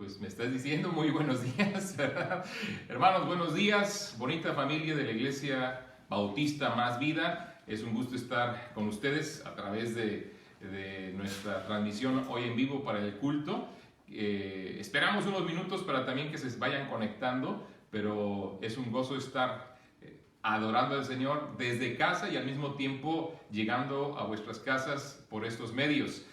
Pues me estás diciendo muy buenos días, ¿verdad? Hermanos, buenos días, bonita familia de la Iglesia Bautista Más Vida. Es un gusto estar con ustedes a través de nuestra transmisión hoy en vivo para el culto. Esperamos unos minutos para también que se vayan conectando, pero es un gozo estar adorando al Señor desde casa y al mismo tiempo llegando a vuestras casas por estos medios.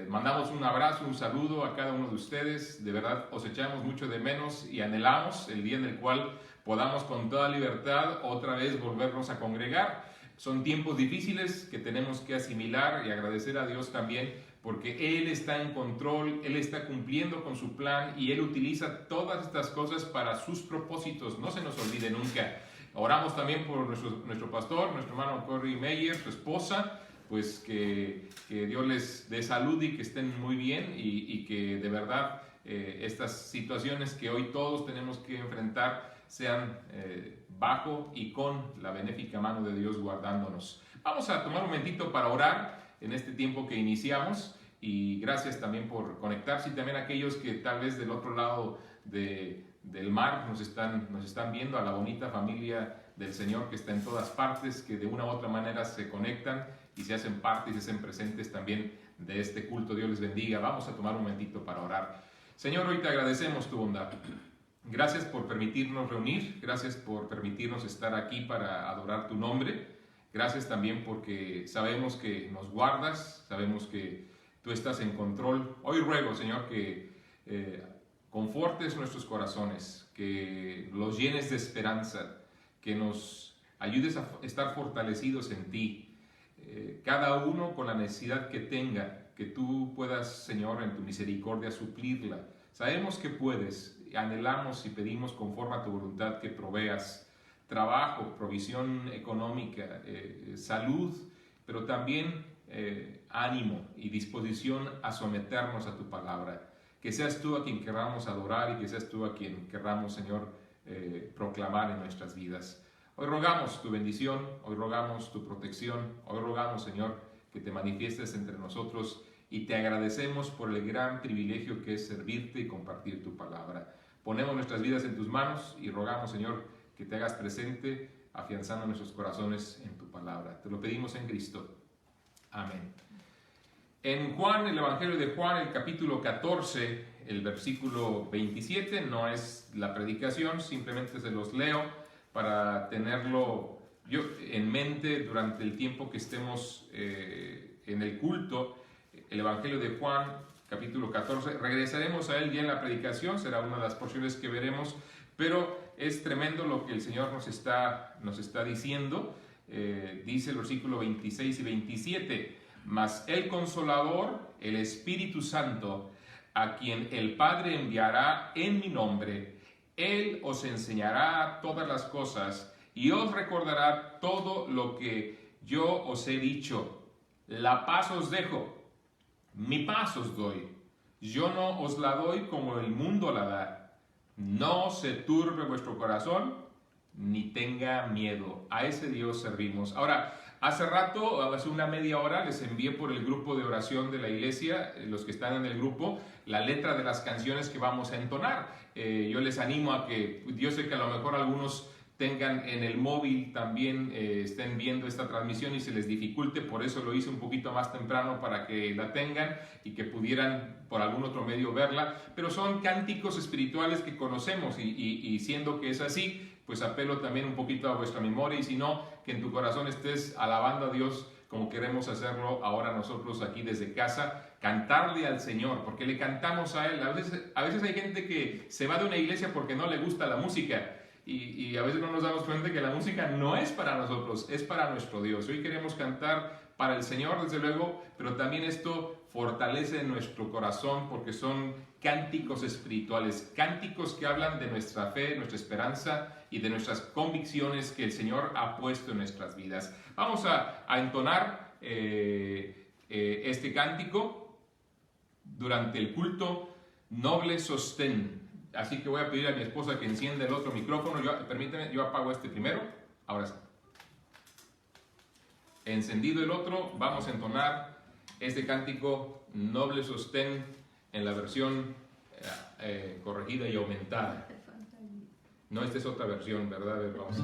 Mandamos un abrazo, un saludo a cada uno de ustedes. De verdad os echamos mucho de menos y anhelamos el día en el cual podamos con toda libertad otra vez volvernos a congregar. Son tiempos difíciles que tenemos que asimilar y agradecer a Dios también, porque Él está en control, Él está cumpliendo con su plan y Él utiliza todas estas cosas para sus propósitos. No se nos olvide nunca. Oramos también por nuestro pastor, nuestro hermano Corey Meyer, su esposa, pues que Dios les dé salud y que estén muy bien y que de verdad estas situaciones que hoy todos tenemos que enfrentar sean bajo y con la benéfica mano de Dios guardándonos. Vamos a tomar un momentito para orar en este tiempo que iniciamos y gracias también por conectarse y también a aquellos que tal vez del otro lado del mar nos están viendo, a la bonita familia del Señor que está en todas partes, que de una u otra manera se conectan y se hacen parte y se hacen presentes también de este culto. Dios les bendiga. Vamos a tomar un momentito para orar. Señor, hoy te agradecemos tu bondad. Gracias por permitirnos reunir, gracias por permitirnos estar aquí para adorar tu nombre. Gracias también porque sabemos que nos guardas, sabemos que tú estás en control. Hoy ruego, Señor, que confortes nuestros corazones, que los llenes de esperanza, que nos ayudes a estar fortalecidos en ti. Cada uno con la necesidad que tenga, que tú puedas, Señor, en tu misericordia suplirla. Sabemos que puedes, anhelamos y pedimos conforme a tu voluntad que proveas trabajo, provisión económica, salud, pero también ánimo y disposición a someternos a tu palabra. Que seas tú a quien querramos adorar y que seas tú a quien querramos, Señor, proclamar en nuestras vidas. Hoy rogamos tu bendición, hoy rogamos tu protección, hoy rogamos, Señor, que te manifiestes entre nosotros y te agradecemos por el gran privilegio que es servirte y compartir tu palabra. Ponemos nuestras vidas en tus manos y rogamos, Señor, que te hagas presente, afianzando nuestros corazones en tu palabra. Te lo pedimos en Cristo. Amén. En Juan, el Evangelio de Juan, el capítulo 14, el versículo 27, no es la predicación, simplemente se los leo para tenerlo yo en mente durante el tiempo que estemos en el culto. El Evangelio de Juan, capítulo 14, regresaremos a él ya en la predicación, será una de las porciones que veremos, pero es tremendo lo que el Señor nos está diciendo. Dice el versículo 26 y 27, mas el Consolador, el Espíritu Santo, a quien el Padre enviará en mi nombre, Él os enseñará todas las cosas y os recordará todo lo que yo os he dicho. La paz os dejo, mi paz os doy. Yo no os la doy como el mundo la da. No se turbe vuestro corazón, ni tenga miedo. A ese Dios servimos. Ahora, hace rato, hace una media hora, les envié por el grupo de oración de la iglesia, los que están en el grupo, la letra de las canciones que vamos a entonar. Yo les animo a que, yo sé que a lo mejor algunos tengan en el móvil también, estén viendo esta transmisión y se les dificulte, por eso lo hice un poquito más temprano para que la tengan y que pudieran por algún otro medio verla, pero son cánticos espirituales que conocemos y siendo que es así, pues apelo también un poquito a vuestra memoria y si no, que en tu corazón estés alabando a Dios como queremos hacerlo ahora nosotros aquí desde casa, cantarle al Señor, porque le cantamos a Él. A veces hay gente que se va de una iglesia porque no le gusta la música y a veces no nos damos cuenta que la música no es para nosotros, es para nuestro Dios. Hoy queremos cantar para el Señor, desde luego, pero también esto fortalece nuestro corazón porque son cánticos espirituales, cánticos que hablan de nuestra fe, nuestra esperanza y de nuestras convicciones que el Señor ha puesto en nuestras vidas. Vamos a entonar este cántico durante el culto, Noble Sostén. Así que voy a pedir a mi esposa que encienda el otro micrófono. Permíteme, yo apago este primero. Ahora sí. Encendido el otro, vamos a entonar este cántico Noble Sostén en la versión corregida y aumentada. No, esta es otra versión, ¿verdad? A ver, vamos.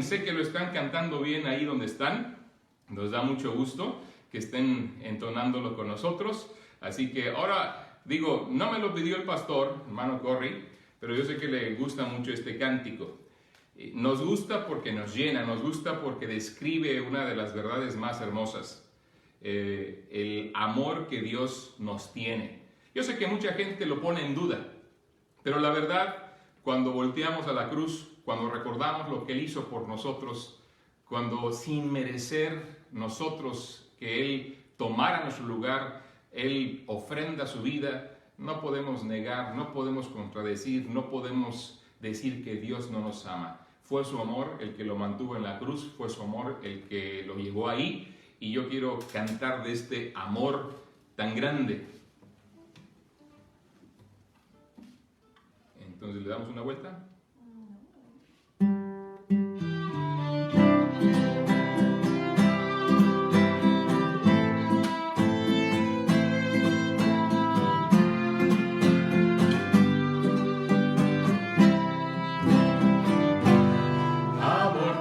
Sé que lo están cantando bien ahí donde están. Nos da mucho gusto que estén entonándolo con nosotros. Así que ahora digo, no me lo pidió el pastor, hermano Corry, pero yo sé que le gusta mucho este cántico. Nos gusta porque nos llena, nos gusta porque describe una de las verdades más hermosas, el amor que Dios nos tiene. Yo sé que mucha gente lo pone en duda, pero la verdad, cuando volteamos a la cruz, cuando recordamos lo que Él hizo por nosotros, cuando sin merecer nosotros que Él tomara nuestro lugar, Él ofrenda su vida, no podemos negar, no podemos contradecir, no podemos decir que Dios no nos ama. Fue su amor el que lo mantuvo en la cruz, fue su amor el que lo llevó ahí, y yo quiero cantar de este amor tan grande. Entonces le damos una vuelta.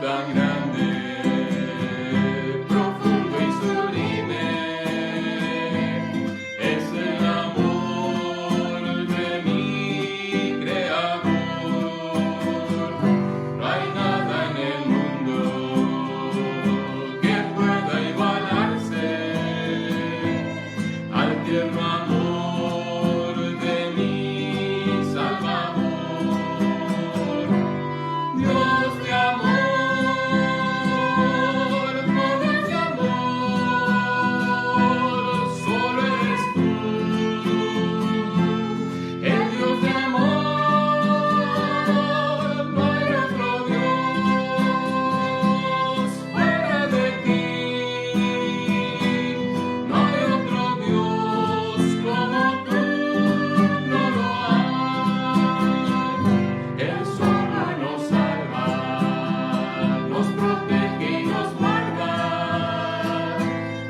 tan grande, profundo y sublime, es el amor de mi Creador. No hay nada en el mundo que pueda igualarse al tierno amor de mi Salvador. Dios de amor, Dios de amor, solo eres tú. El Dios de amor, no hay otro Dios fuera de ti. No hay otro Dios como tú, no lo hay. Él solo nos salva, nos protege y nos guarda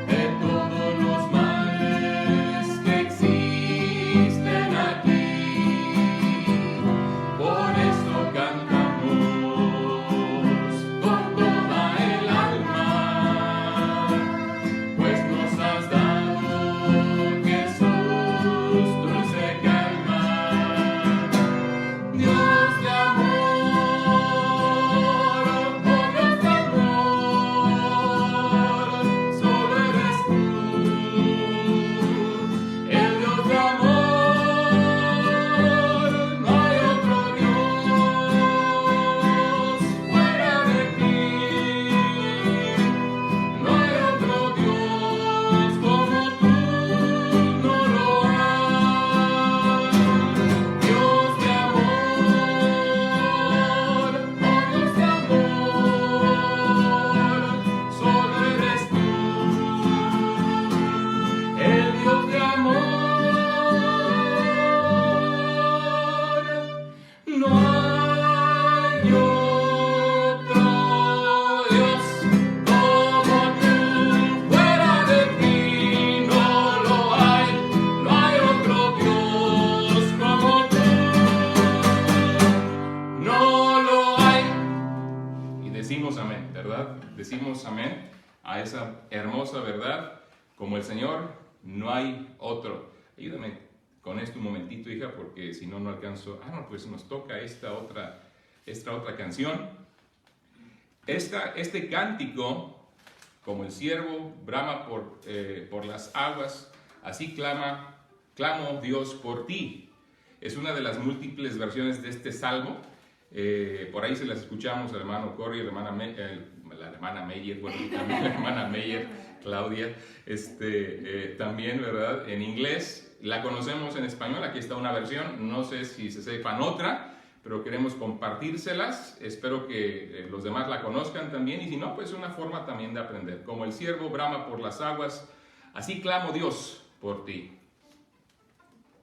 de todos los males que existen aquí. Por eso cantamos con toda el alma, pues nos has dado, Jesús, dulce calma. Dios de amor, Dios de amor, solo eres tú. El Dios de amor, no hay otro Dios fuera de ti. No hay otro Dios como tú, no lo hay. Dios de amor, Dios de amor, solo eres tú. El Dios de amor, no hay otro Dios como tú. Fuera de ti no lo hay, no hay otro Dios como tú. No lo hay. Y decimos amén, ¿verdad? Decimos amén a esa hermosa verdad. Como el Señor, no hay otro. Ayúdame con esto un momentito, hija, porque si no, no alcanzo. No, pues nos toca esta otra canción. Este cántico, como el siervo brama por las aguas, así clamo Dios por ti. Es una de las múltiples versiones de este salmo. Por ahí se las escuchamos al hermano Corey, la hermana Meyer, bueno, también la hermana Meyer, Claudia, también, ¿verdad? En inglés, la conocemos en español, aquí está una versión, no sé si se sepan otra, pero queremos compartírselas, espero que los demás la conozcan también, y si no, pues una forma también de aprender. Como el siervo brama por las aguas, así clamo Dios por ti.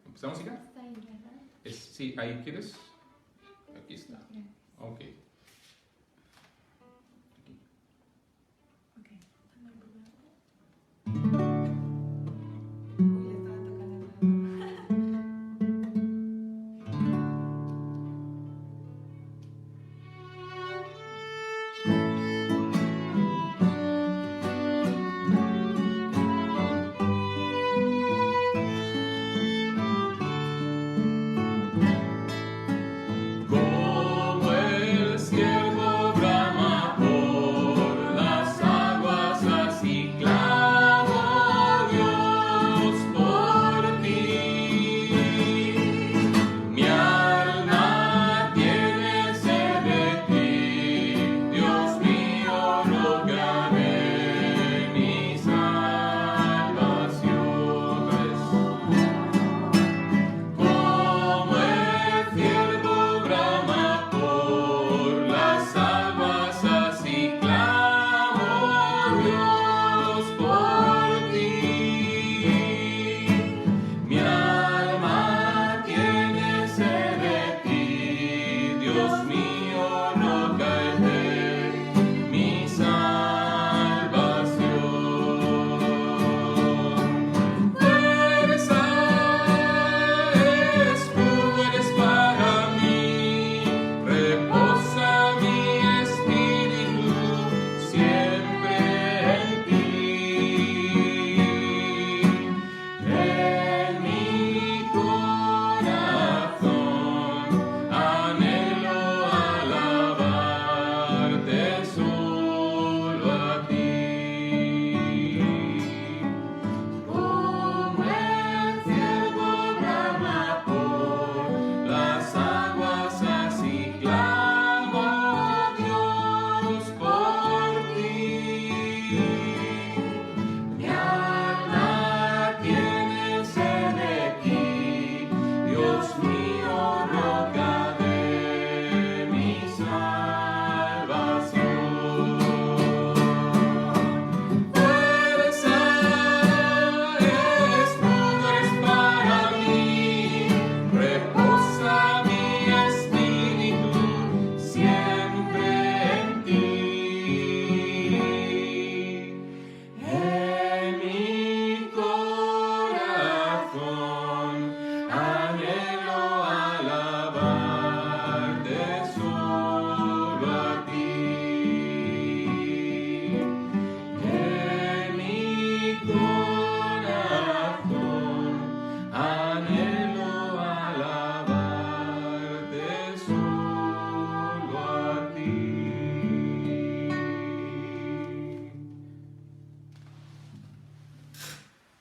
¿Empezamos, hija? Está ahí, ¿verdad? Sí, ahí quieres. Aquí está. Ok. Ok. Uy, le estaba tocando la Como el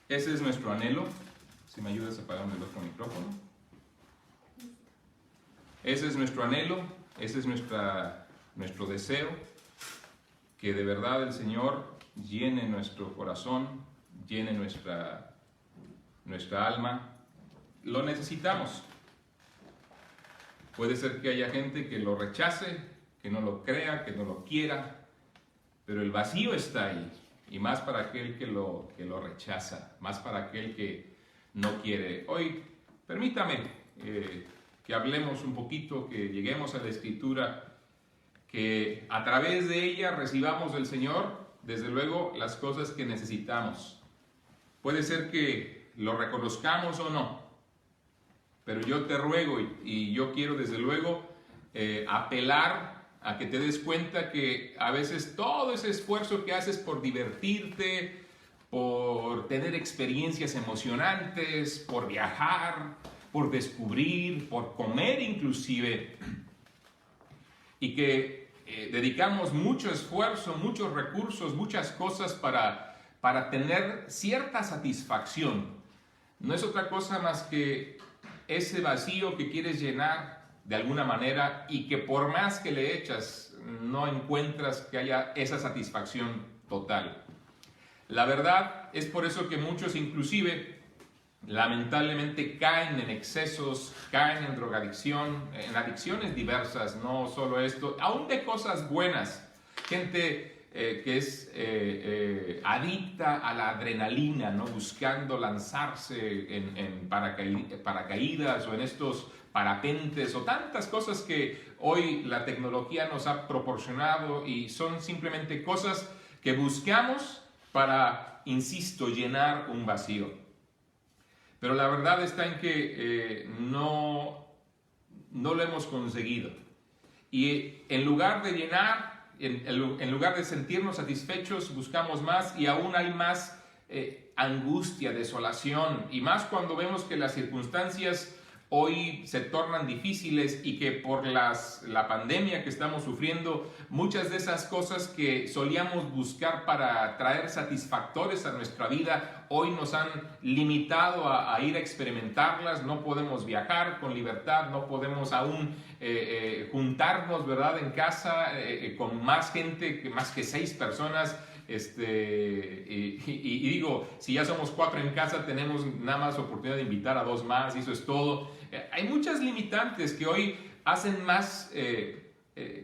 Ese es nuestro anhelo. Si me ayudas a apagar el otro micrófono. Ese es nuestro anhelo, ese es nuestro deseo, que de verdad el Señor llene nuestro corazón, llene nuestra alma. Lo necesitamos. Puede ser que haya gente que lo rechace, que no lo crea, que no lo quiera, pero el vacío está ahí, y más para aquel que lo rechaza, más para aquel que no quiere. Hoy, permítame que hablemos un poquito, que lleguemos a la Escritura, que a través de ella recibamos del Señor, desde luego, las cosas que necesitamos. Puede ser que lo reconozcamos o no, pero yo te ruego y yo quiero desde luego apelar a que te des cuenta que a veces todo ese esfuerzo que haces por divertirte, por tener experiencias emocionantes, por viajar, por descubrir, por comer inclusive, y que dedicamos mucho esfuerzo, muchos recursos, muchas cosas para tener cierta satisfacción. No es otra cosa más que ese vacío que quieres llenar de alguna manera y que por más que le echas no encuentras que haya esa satisfacción total. La verdad es por eso que muchos inclusive lamentablemente caen en excesos, caen en drogadicción, en adicciones diversas, no solo esto, aún de cosas buenas. Gente que es adicta a la adrenalina, ¿no? Buscando lanzarse en paracaídas o en estos parapentes o tantas cosas que hoy la tecnología nos ha proporcionado y son simplemente cosas que buscamos para, insisto, llenar un vacío. Pero la verdad está en que no lo hemos conseguido. Y en lugar de llenar, en lugar de sentirnos satisfechos, buscamos más y aún hay más angustia, desolación. Y más cuando vemos que las circunstancias hoy se tornan difíciles y que por la pandemia que estamos sufriendo, muchas de esas cosas que solíamos buscar para traer satisfactores a nuestra vida, hoy nos han limitado a ir a experimentarlas. No podemos viajar con libertad, no podemos aún juntarnos, ¿verdad?, en casa con más gente, más que 6 personas. Y digo, si ya somos 4 en casa, tenemos nada más oportunidad de invitar a 2 más, y eso es todo. Hay muchas limitantes que hoy hacen más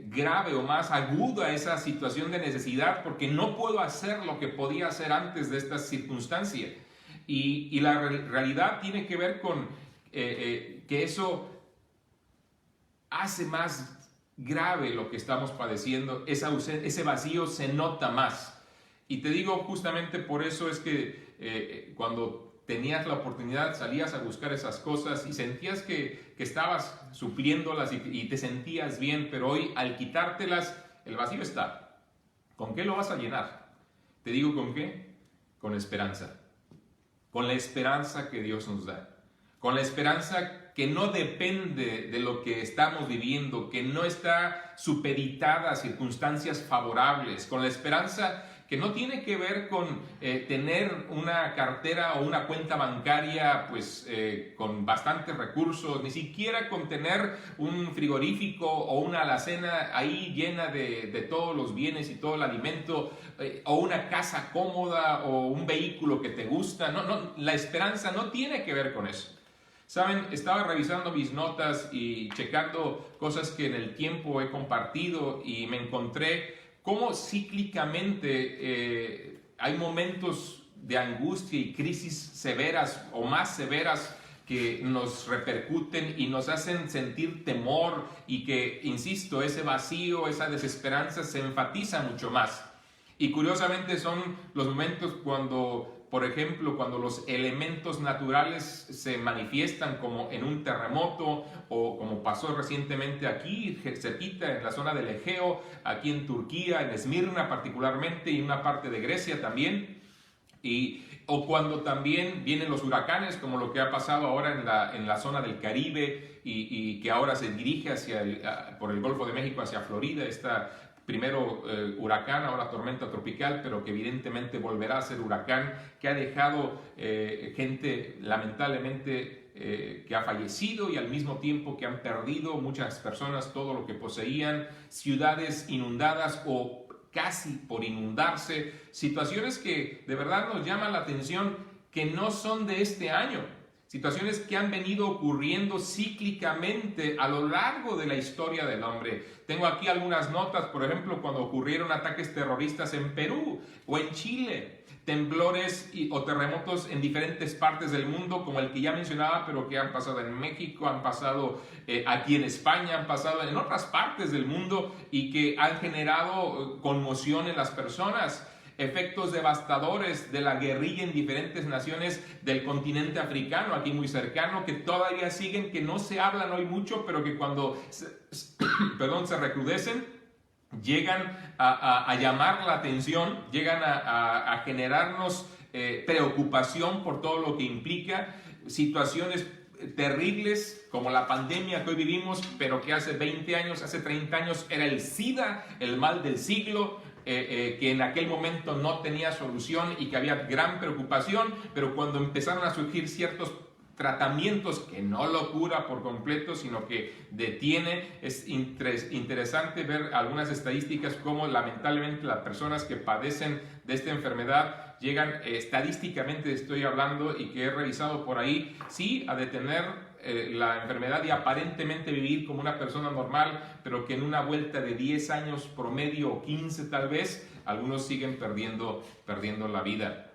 grave o más aguda esa situación de necesidad, porque no puedo hacer lo que podía hacer antes de esta circunstancia. Y la realidad tiene que ver con que eso hace más grave lo que estamos padeciendo. Ese vacío se nota más. Y te digo, justamente por eso es que cuando tenías la oportunidad, salías a buscar esas cosas y sentías que estabas supliéndolas y te sentías bien, pero hoy al quitártelas, el vacío está. ¿Con qué lo vas a llenar? Te digo, ¿con qué? Con esperanza. Con la esperanza que Dios nos da. Con la esperanza que no depende de lo que estamos viviendo, que no está supeditada a circunstancias favorables. Con la esperanza que no tiene que ver con tener una cartera o una cuenta bancaria pues con bastantes recursos, ni siquiera con tener un frigorífico o una alacena ahí llena de todos los bienes y todo el alimento, o una casa cómoda o un vehículo que te gusta. No, la esperanza no tiene que ver con eso. Saben, estaba revisando mis notas y checando cosas que en el tiempo he compartido y me encontré cómo cíclicamente hay momentos de angustia y crisis severas o más severas que nos repercuten y nos hacen sentir temor, y que, insisto, ese vacío, esa desesperanza se enfatiza mucho más. Y curiosamente son los momentos cuando, por ejemplo, cuando los elementos naturales se manifiestan, como en un terremoto, o como pasó recientemente aquí, cerquita en la zona del Egeo, aquí en Turquía, en Esmirna particularmente, y en una parte de Grecia también. O cuando también vienen los huracanes, como lo que ha pasado ahora en la zona del Caribe, y que ahora se dirige por el Golfo de México hacia Florida, esta primero huracán, ahora tormenta tropical, pero que evidentemente volverá a ser huracán, que ha dejado gente lamentablemente que ha fallecido y al mismo tiempo que han perdido muchas personas todo lo que poseían, ciudades inundadas o casi por inundarse, situaciones que de verdad nos llaman la atención, que no son de este año. Situaciones que han venido ocurriendo cíclicamente a lo largo de la historia del hombre. Tengo aquí algunas notas, por ejemplo, cuando ocurrieron ataques terroristas en Perú o en Chile, temblores o terremotos en diferentes partes del mundo, como el que ya mencionaba, pero que han pasado en México, han pasado aquí en España, han pasado en otras partes del mundo y que han generado conmoción en las personas. Efectos devastadores de la guerrilla en diferentes naciones del continente africano, aquí muy cercano, que todavía siguen, que no se hablan hoy mucho, pero que cuando se recrudecen, llegan a llamar la atención, llegan a generarnos preocupación por todo lo que implica, situaciones terribles como la pandemia que hoy vivimos, pero que hace 20 años, hace 30 años era el SIDA, el mal del siglo, que en aquel momento no tenía solución y que había gran preocupación, pero cuando empezaron a surgir ciertos tratamientos que no lo cura por completo, sino que detiene, es interesante ver algunas estadísticas como lamentablemente las personas que padecen de esta enfermedad llegan, estadísticamente estoy hablando y que he revisado por ahí, sí, a detener la enfermedad y aparentemente vivir como una persona normal, pero que en una vuelta de 10 años promedio o 15 tal vez, algunos siguen perdiendo la vida.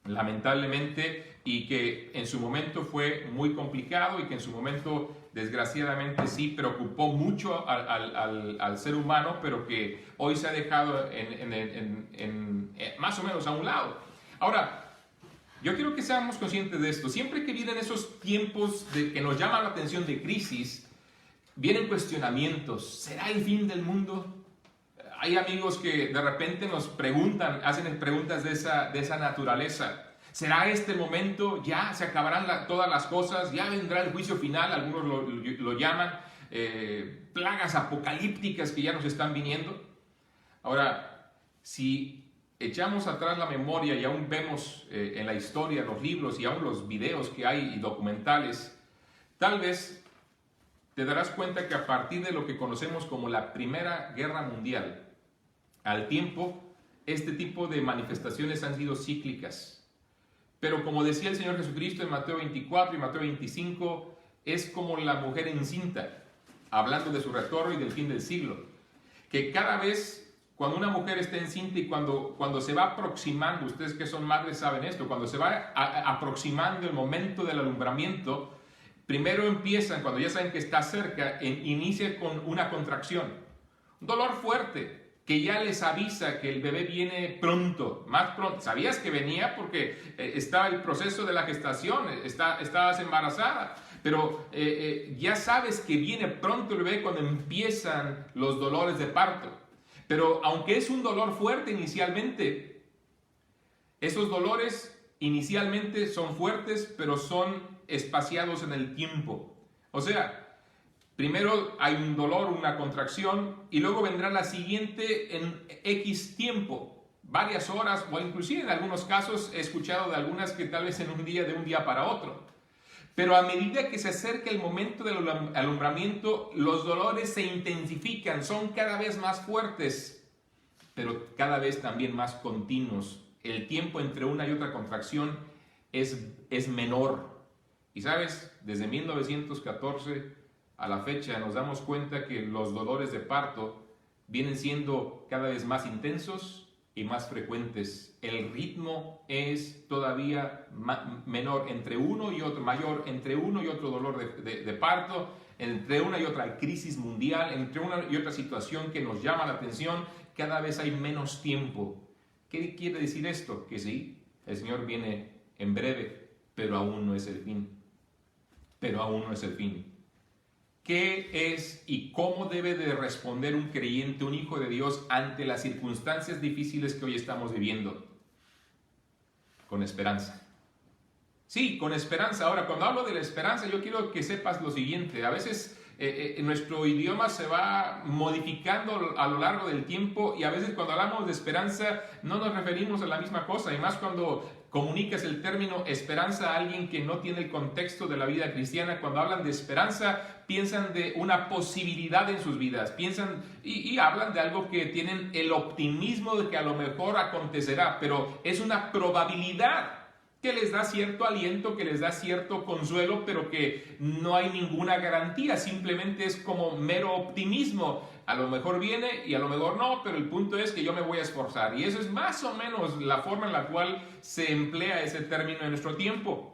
Lamentablemente, y que en su momento fue muy complicado y que en su momento desgraciadamente sí preocupó mucho al ser humano, pero que hoy se ha dejado más o menos a un lado. Ahora, yo quiero que seamos conscientes de esto. Siempre que vienen esos tiempos que nos llaman la atención de crisis, vienen cuestionamientos. ¿Será el fin del mundo? Hay amigos que de repente nos preguntan, hacen preguntas de esa naturaleza. ¿Será este momento? ¿Ya se acabarán todas las cosas? ¿Ya vendrá el juicio final? Algunos lo llaman plagas apocalípticas que ya nos están viniendo. Ahora, si echamos atrás la memoria y aún vemos en la historia, los libros y aún los videos que hay y documentales, tal vez te darás cuenta que a partir de lo que conocemos como la Primera Guerra Mundial, al tiempo, este tipo de manifestaciones han sido cíclicas. Pero como decía el Señor Jesucristo en Mateo 24 y Mateo 25, es como la mujer encinta, hablando de su retorno y del fin del siglo, que cada vez cuando una mujer está encinta y cuando se va aproximando, ustedes que son madres saben esto, cuando se va aproximando el momento del alumbramiento, primero empiezan, cuando ya saben que está cerca, inicia con una contracción, un dolor fuerte, que ya les avisa que el bebé viene pronto, más pronto. Sabías que venía porque estaba el proceso de la gestación, estabas embarazada, pero ya sabes que viene pronto el bebé cuando empiezan los dolores de parto. Pero aunque es un dolor fuerte inicialmente, esos dolores inicialmente son fuertes, pero son espaciados en el tiempo. O sea, primero hay un dolor, una contracción, y luego vendrá la siguiente en X tiempo, varias horas, o inclusive en algunos casos he escuchado de algunas que tal vez de un día para otro. Pero a medida que se acerca el momento del alumbramiento, los dolores se intensifican, son cada vez más fuertes, pero cada vez también más continuos. El tiempo entre una y otra contracción es menor. Y sabes, desde 1914 a la fecha nos damos cuenta que los dolores de parto vienen siendo cada vez más intensos y más frecuentes. El ritmo es todavía menor entre uno y otro, mayor entre uno y otro dolor de parto, entre una y otra crisis mundial, entre una y otra situación que nos llama la atención, cada vez hay menos tiempo. ¿Qué quiere decir esto? Que sí, el Señor viene en breve, pero aún no es el fin. Pero aún no es el fin. ¿Qué es y cómo debe de responder un creyente, un hijo de Dios, ante las circunstancias difíciles que hoy estamos viviendo? Con esperanza. Sí, con esperanza. Ahora, cuando hablo de la esperanza, yo quiero que sepas lo siguiente. A veces nuestro idioma se va modificando a lo largo del tiempo y a veces cuando hablamos de esperanza no nos referimos a la misma cosa, y más cuando comunicas el término esperanza a alguien que no tiene el contexto de la vida cristiana. Cuando hablan de esperanza, piensan de una posibilidad en sus vidas, piensan y hablan de algo que tienen el optimismo de que a lo mejor acontecerá, pero es una probabilidad que les da cierto aliento, que les da cierto consuelo, pero que no hay ninguna garantía, simplemente es como mero optimismo. A lo mejor viene y a lo mejor no, pero el punto es que yo me voy a esforzar. Y eso es más o menos la forma en la cual se emplea ese término en nuestro tiempo.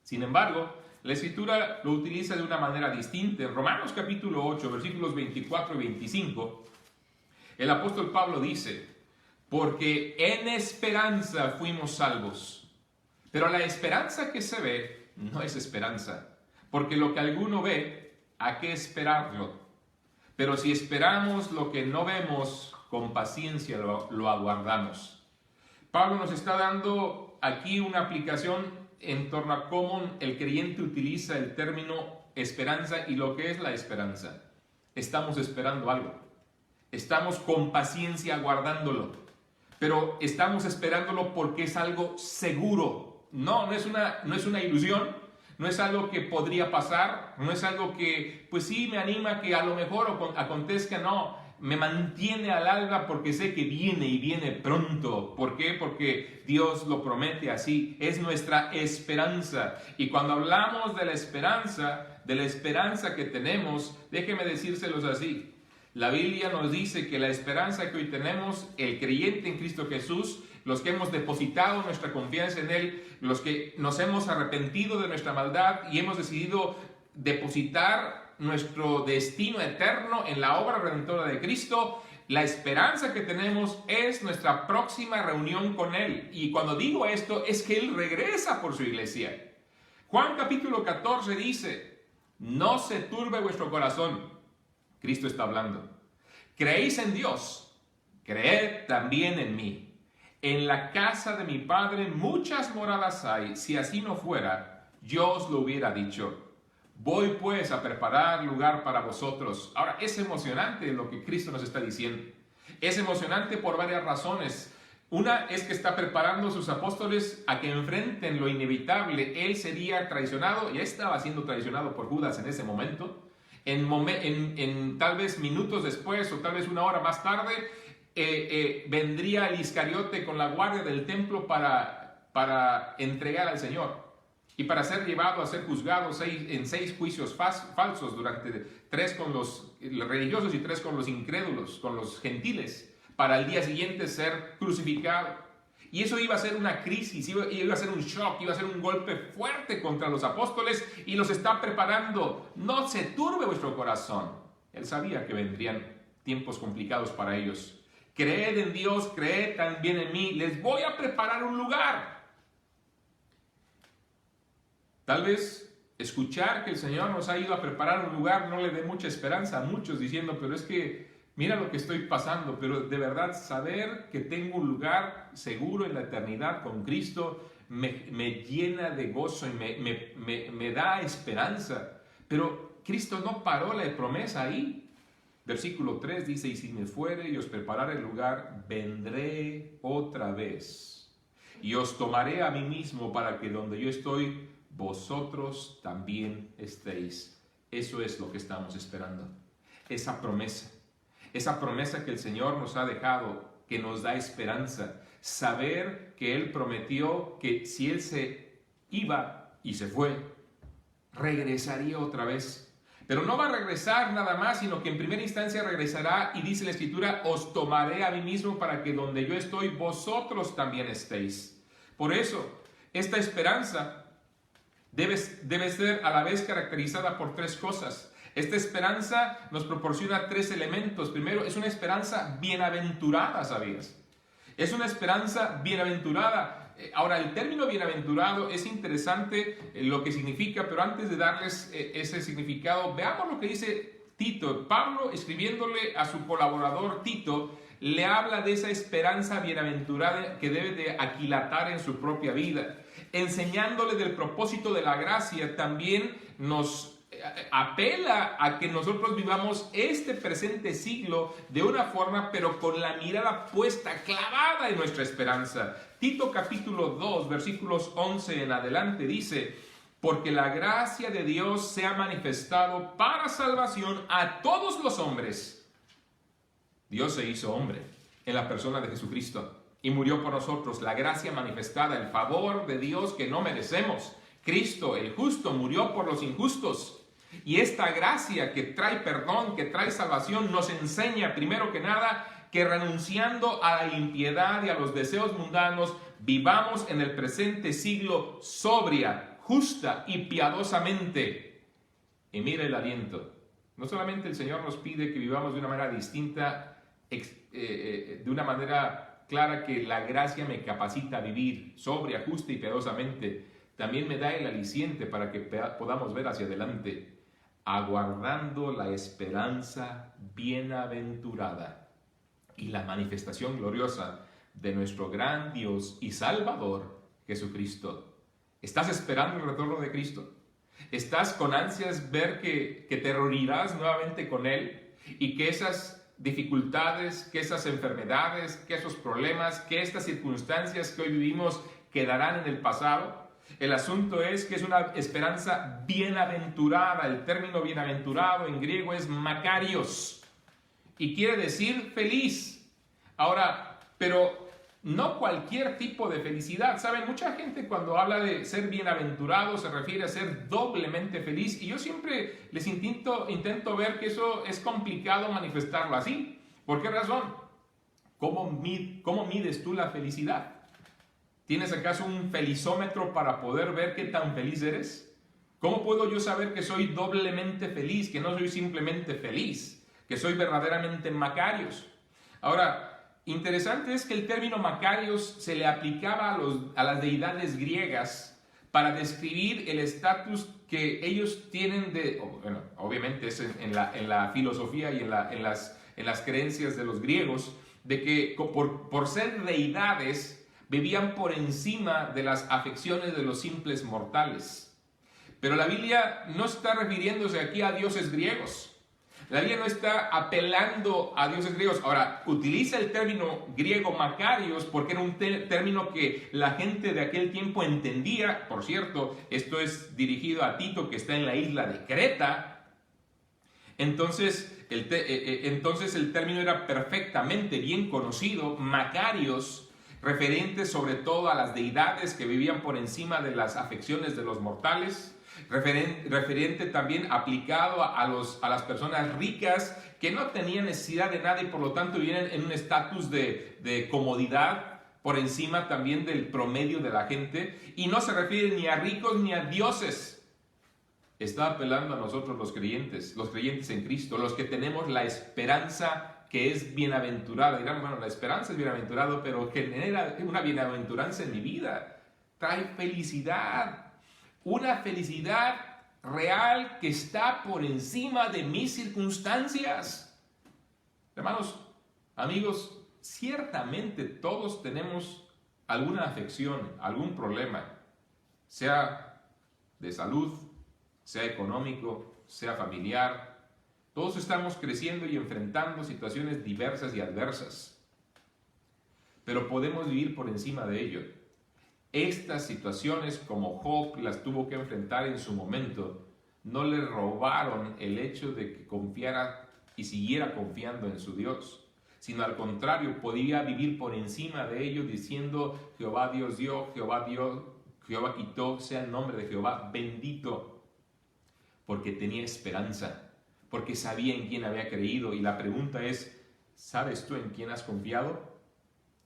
Sin embargo, la Escritura lo utiliza de una manera distinta. En Romanos capítulo 8, versículos 24 y 25, el apóstol Pablo dice: porque en esperanza fuimos salvos. Pero la esperanza que se ve no es esperanza, porque lo que alguno ve, ¿a qué esperarlo? Pero si esperamos lo que no vemos, con paciencia lo aguardamos. Pablo nos está dando aquí una aplicación en torno a cómo el creyente utiliza el término esperanza y lo que es la esperanza. Estamos esperando algo. Estamos con paciencia aguardándolo. Pero estamos esperándolo porque es algo seguro. No es una ilusión. No es algo que podría pasar, no es algo que, pues sí, me anima que a lo mejor acontezca, no, me mantiene al alba porque sé que viene y viene pronto. ¿Por qué? Porque Dios lo promete así, es nuestra esperanza. Y cuando hablamos de la esperanza que tenemos, déjeme decírselos así. La Biblia nos dice que la esperanza que hoy tenemos, el creyente en Cristo Jesús, los que hemos depositado nuestra confianza en Él, los que nos hemos arrepentido de nuestra maldad y hemos decidido depositar nuestro destino eterno en la obra redentora de Cristo, la esperanza que tenemos es nuestra próxima reunión con Él. Y cuando digo esto, es que Él regresa por su iglesia. Juan capítulo 14 dice: no se turbe vuestro corazón. Cristo está hablando. Creéis en Dios, creed también en mí. En la casa de mi Padre muchas moradas hay. Si así no fuera, yo os lo hubiera dicho. Voy pues a preparar lugar para vosotros. Ahora, es emocionante lo que Cristo nos está diciendo. Es emocionante por varias razones. Una es que está preparando a sus apóstoles a que enfrenten lo inevitable. Él sería traicionado, ya estaba siendo traicionado por Judas en ese momento. En tal vez minutos después o tal vez una hora más tarde, vendría el Iscariote con la guardia del templo para entregar al Señor y para ser llevado a ser juzgado en 6 juicios falsos, durante 3 con los religiosos y 3 con los incrédulos, con los gentiles, para el día siguiente ser crucificado. Y eso iba a ser una crisis, iba a ser un shock, iba a ser un golpe fuerte contra los apóstoles, y los está preparando. No se turbe vuestro corazón. Él sabía que vendrían tiempos complicados para ellos. Creed en Dios, creed también en mí. Les voy a preparar un lugar. Tal vez escuchar que el Señor nos ha ido a preparar un lugar no le dé mucha esperanza a muchos, diciendo: pero es que mira lo que estoy pasando. Pero de verdad, saber que tengo un lugar seguro en la eternidad con Cristo me llena de gozo y me da esperanza. Pero Cristo no paró la promesa ahí. Versículo 3 dice: y si me fuere y os preparare el lugar, vendré otra vez y os tomaré a mí mismo, para que donde yo estoy, vosotros también estéis. Eso es lo que estamos esperando. Esa promesa que el Señor nos ha dejado, que nos da esperanza. Saber que Él prometió que si Él se iba y se fue, regresaría otra vez. Pero no va a regresar nada más, sino que en primera instancia regresará, y dice la Escritura: os tomaré a mí mismo, para que donde yo estoy, vosotros también estéis. Por eso, esta esperanza debe ser a la vez caracterizada por 3 cosas. Esta esperanza nos proporciona 3 elementos. Primero, es una esperanza bienaventurada, ¿sabías? Es una esperanza bienaventurada. Ahora, el término bienaventurado es interesante lo que significa, pero antes de darles ese significado, veamos lo que dice Tito. Pablo, escribiéndole a su colaborador Tito, le habla de esa esperanza bienaventurada que debe de aquilatar en su propia vida. Enseñándole del propósito de la gracia, también nos apela a que nosotros vivamos este presente siglo de una forma, pero con la mirada puesta, clavada en nuestra esperanza. Tito capítulo 2, versículos 11 en adelante dice: porque la gracia de Dios se ha manifestado para salvación a todos los hombres. Dios se hizo hombre en la persona de Jesucristo y murió por nosotros. La gracia manifestada, el favor de Dios que no merecemos. Cristo, el justo, murió por los injustos. Y esta gracia que trae perdón, que trae salvación, nos enseña primero que nada que renunciando a la impiedad y a los deseos mundanos, vivamos en el presente siglo sobria, justa y piadosamente. Y mira el aliento. No solamente el Señor nos pide que vivamos de una manera distinta, de una manera clara, que la gracia me capacita a vivir sobria, justa y piadosamente, también me da el aliciente para que podamos ver hacia adelante, aguardando la esperanza bienaventurada y la manifestación gloriosa de nuestro gran Dios y Salvador, Jesucristo. ¿Estás esperando el retorno de Cristo? ¿Estás con ansias ver que te reunirás nuevamente con Él y que esas dificultades, que esas enfermedades, que esos problemas, que estas circunstancias que hoy vivimos quedarán en el pasado? El asunto es que es una esperanza bienaventurada. El término bienaventurado en griego es makarios y quiere decir feliz. Ahora, pero no cualquier tipo de felicidad. ¿Saben? Mucha gente cuando habla de ser bienaventurado se refiere a ser doblemente feliz, y yo siempre les intento ver que eso es complicado manifestarlo así. ¿Por qué razón? ¿Cómo mides tú la felicidad? ¿Tienes acaso un felizómetro para poder ver qué tan feliz eres? ¿Cómo puedo yo saber que soy doblemente feliz, que no soy simplemente feliz, que soy verdaderamente makarios? Ahora, interesante es que el término makarios se le aplicaba a las deidades griegas para describir el estatus que ellos tienen bueno, obviamente es en la filosofía y en las creencias de los griegos, de que por ser deidades vivían por encima de las afecciones de los simples mortales. Pero la Biblia no está refiriéndose aquí a dioses griegos. La Biblia no está apelando a dioses griegos. Ahora, utiliza el término griego makarios porque era un término que la gente de aquel tiempo entendía. Por cierto, esto es dirigido a Tito, que está en la isla de Creta. Entonces el término era perfectamente bien conocido, makarios, referente sobre todo a las deidades que vivían por encima de las afecciones de los mortales, referente también aplicado a las personas ricas que no tenían necesidad de nada y por lo tanto vivían en un estatus de comodidad por encima también del promedio de la gente, y no se refiere ni a ricos ni a dioses. Está apelando a nosotros los creyentes en Cristo, los que tenemos la esperanza que es bienaventurada. Dirán, bueno, la esperanza es bienaventurado, pero genera una bienaventuranza en mi vida. Trae felicidad, una felicidad real que está por encima de mis circunstancias. Hermanos, amigos, ciertamente todos tenemos alguna afección, algún problema, sea de salud, sea económico, sea familiar. Todos estamos creciendo y enfrentando situaciones diversas y adversas, pero podemos vivir por encima de ello. Estas situaciones, como Job las tuvo que enfrentar en su momento, no le robaron el hecho de que confiara y siguiera confiando en su Dios, sino al contrario, podía vivir por encima de ello diciendo: Jehová Dios dio, Jehová quitó, sea el nombre de Jehová bendito, porque tenía esperanza, porque sabía en quién había creído. Y la pregunta es, ¿sabes tú en quién has confiado?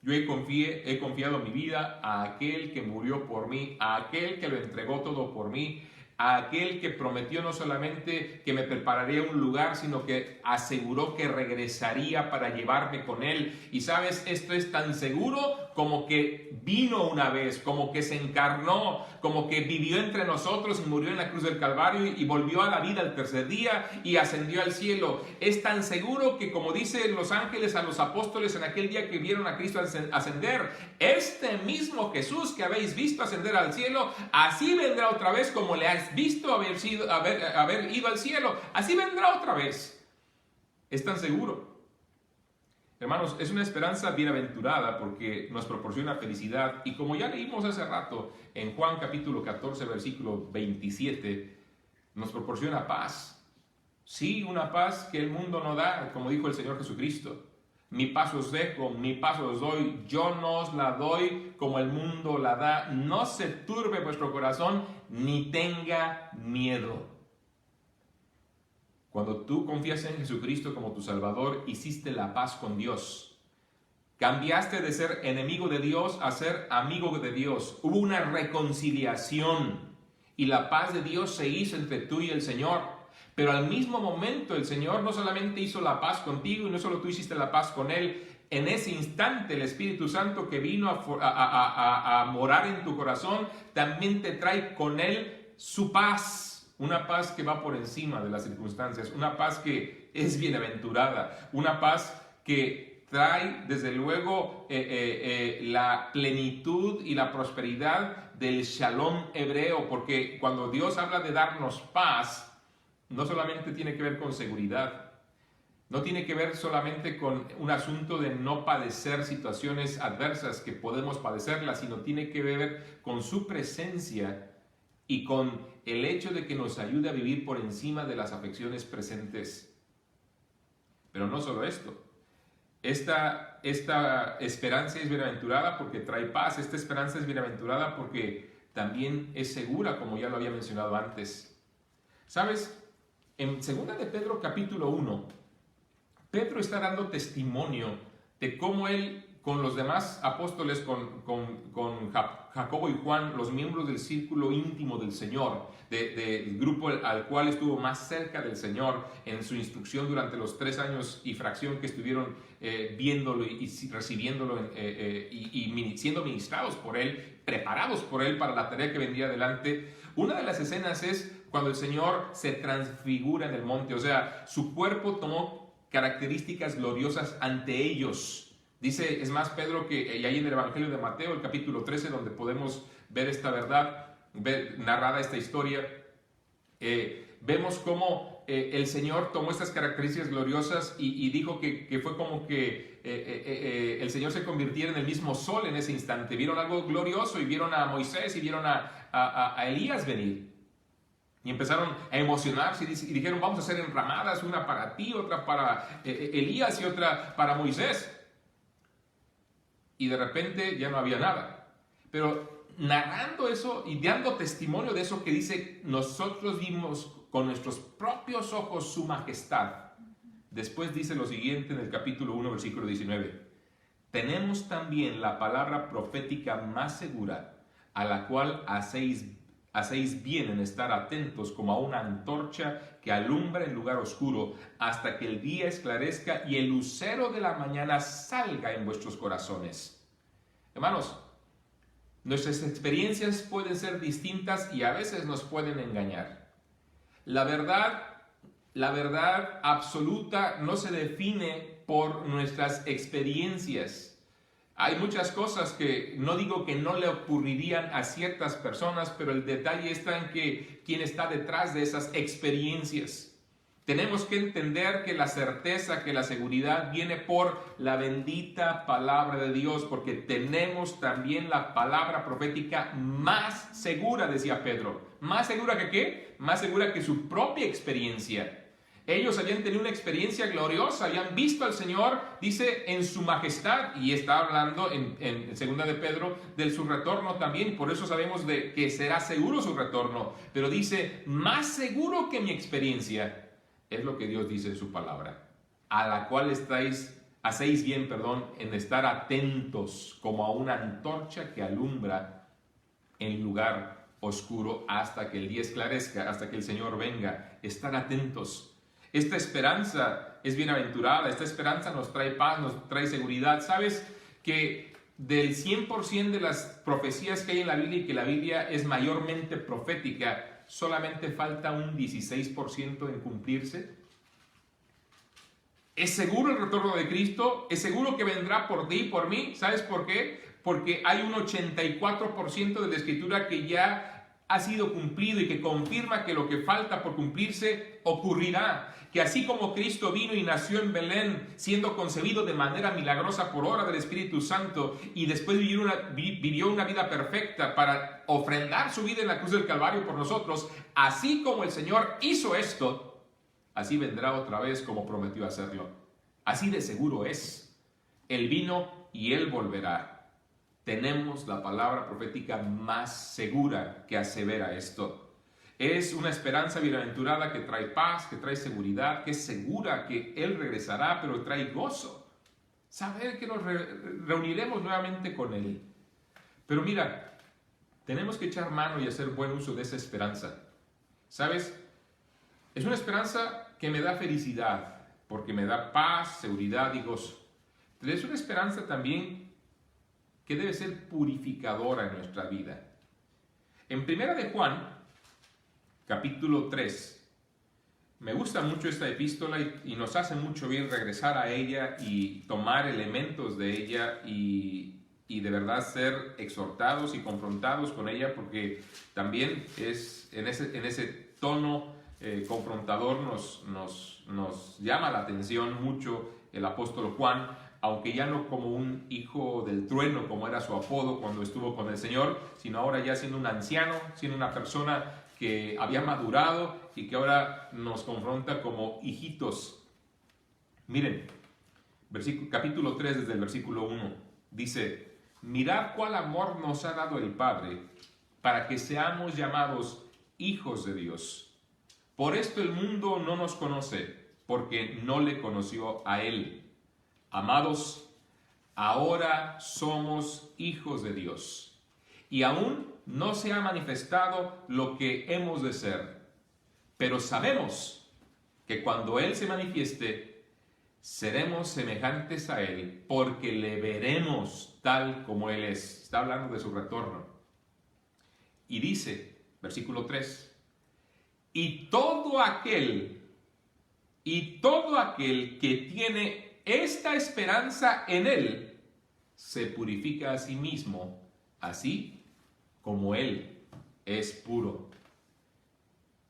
Yo he confiado mi vida a aquel que murió por mí, a aquel que lo entregó todo por mí, a aquel que prometió no solamente que me prepararía un lugar, sino que aseguró que regresaría para llevarme con él. Y sabes, esto es tan seguro como que vino una vez, como que se encarnó, como que vivió entre nosotros y murió en la cruz del Calvario y volvió a la vida al tercer día y ascendió al cielo. Es tan seguro que, como dicen los ángeles a los apóstoles en aquel día que vieron a Cristo ascender, este mismo Jesús que habéis visto ascender al cielo, así vendrá otra vez como le ha has visto haber ido al cielo, así vendrá otra vez. Es tan seguro. Hermanos, es una esperanza bienaventurada porque nos proporciona felicidad. Y como ya leímos hace rato en Juan capítulo 14, versículo 27, nos proporciona paz. Sí, una paz que el mundo no da, como dijo el Señor Jesucristo. Mi paz os dejo, mi paz os doy, yo no os la doy como el mundo la da. No se turbe vuestro corazón, ni tenga miedo. Cuando tú confías en Jesucristo como tu Salvador, hiciste la paz con Dios. Cambiaste de ser enemigo de Dios a ser amigo de Dios. Hubo una reconciliación y la paz de Dios se hizo entre tú y el Señor. Pero al mismo momento el Señor no solamente hizo la paz contigo y no solo tú hiciste la paz con Él. En ese instante el Espíritu Santo que vino a morar en tu corazón también te trae con Él su paz. Una paz que va por encima de las circunstancias, una paz que es bienaventurada, una paz que trae desde luego la plenitud y la prosperidad del shalom hebreo, porque cuando Dios habla de darnos paz, no solamente tiene que ver con seguridad, no tiene que ver solamente con un asunto de no padecer situaciones adversas que podemos padecerlas, sino tiene que ver con su presencia y con el hecho de que nos ayude a vivir por encima de las aflicciones presentes. Pero no solo esto. Esta esperanza es bienaventurada porque trae paz. Esta esperanza es bienaventurada porque también es segura, como ya lo había mencionado antes. ¿Sabes? En 2 de Pedro capítulo 1, Pedro está dando testimonio de cómo él, con los demás apóstoles, con Jacobo y Juan, los miembros del círculo íntimo del Señor, del grupo al cual estuvo más cerca del Señor en su instrucción durante los 3 años y fracción que estuvieron viéndolo y recibiéndolo y siendo ministrados por Él, preparados por Él para la tarea que vendría adelante. Una de las escenas es cuando el Señor se transfigura en el monte, o sea, su cuerpo tomó características gloriosas ante ellos. Dice, es más, Pedro, que y ahí en el Evangelio de Mateo, el capítulo 13, donde podemos ver esta verdad, ver narrada esta historia, vemos cómo el Señor tomó estas características gloriosas y dijo que fue como que el Señor se convirtiera en el mismo sol en ese instante. Vieron algo glorioso y vieron a Moisés y vieron a Elías venir. Y empezaron a emocionarse y dijeron, vamos a hacer enramadas, una para ti, otra para Elías y otra para Moisés. Y de repente ya no había nada. Pero narrando eso y dando testimonio de eso que dice, nosotros vimos con nuestros propios ojos su majestad. Después dice lo siguiente en el capítulo 1, versículo 19. Tenemos también la palabra profética más segura, a la cual hacéis bien en estar atentos como a una antorcha que alumbra en lugar oscuro hasta que el día esclarezca y el lucero de la mañana salga en vuestros corazones. Hermanos, nuestras experiencias pueden ser distintas y a veces nos pueden engañar. La verdad absoluta no se define por nuestras experiencias. Hay muchas cosas que no digo que no le ocurrirían a ciertas personas, pero el detalle está en que quién está detrás de esas experiencias. Tenemos que entender que la certeza, que la seguridad viene por la bendita palabra de Dios, porque tenemos también la palabra profética más segura, decía Pedro. ¿Más segura que qué? Más segura que su propia experiencia. Ellos habían tenido una experiencia gloriosa, habían visto al Señor, dice, en su majestad, y está hablando en 2 de Pedro de su retorno también, por eso sabemos de que será seguro su retorno, pero dice, más seguro que mi experiencia, es lo que Dios dice en su palabra, a la cual hacéis bien, en estar atentos como a una antorcha que alumbra en lugar oscuro hasta que el día esclarezca, hasta que el Señor venga, estar atentos. Esta esperanza es bienaventurada, esta esperanza nos trae paz, nos trae seguridad. ¿Sabes que del 100% de las profecías que hay en la Biblia y que la Biblia es mayormente profética, solamente falta un 16% en cumplirse? ¿Es seguro el retorno de Cristo? ¿Es seguro que vendrá por ti y por mí? ¿Sabes por qué? Porque hay un 84% de la Escritura que ya ha sido cumplido y que confirma que lo que falta por cumplirse ocurrirá. Que así como Cristo vino y nació en Belén, siendo concebido de manera milagrosa por obra del Espíritu Santo, y después vivió una vida perfecta para ofrendar su vida en la cruz del Calvario por nosotros, así como el Señor hizo esto, así vendrá otra vez como prometió hacerlo. Así de seguro es. Él vino y Él volverá. Tenemos la palabra profética más segura que asevera esto. Es una esperanza bienaventurada que trae paz, que trae seguridad, que es segura que Él regresará, pero trae gozo. Saber que nos reuniremos nuevamente con Él. Pero mira, tenemos que echar mano y hacer buen uso de esa esperanza. ¿Sabes? Es una esperanza que me da felicidad, porque me da paz, seguridad y gozo. Pero es una esperanza también que debe ser purificadora en nuestra vida. En 1 de Juan, capítulo 3, me gusta mucho esta epístola y nos hace mucho bien regresar a ella y tomar elementos de ella y de verdad ser exhortados y confrontados con ella, porque también es en ese tono confrontador nos llama la atención mucho el apóstol Juan, aunque ya no como un hijo del trueno, como era su apodo cuando estuvo con el Señor, sino ahora ya siendo un anciano, siendo una persona que había madurado y que ahora nos confronta como hijitos. Miren, capítulo 3 desde el versículo 1, dice: mirad cuál amor nos ha dado el Padre, para que seamos llamados hijos de Dios. Por esto el mundo no nos conoce, porque no le conoció a Él. Amados, ahora somos hijos de Dios, y aún no se ha manifestado lo que hemos de ser, pero sabemos que cuando Él se manifieste, seremos semejantes a Él, porque le veremos tal como Él es. Está hablando de su retorno. Y dice, versículo 3, y todo aquel que tiene esta esperanza en Él, se purifica a sí mismo, así como Él es puro.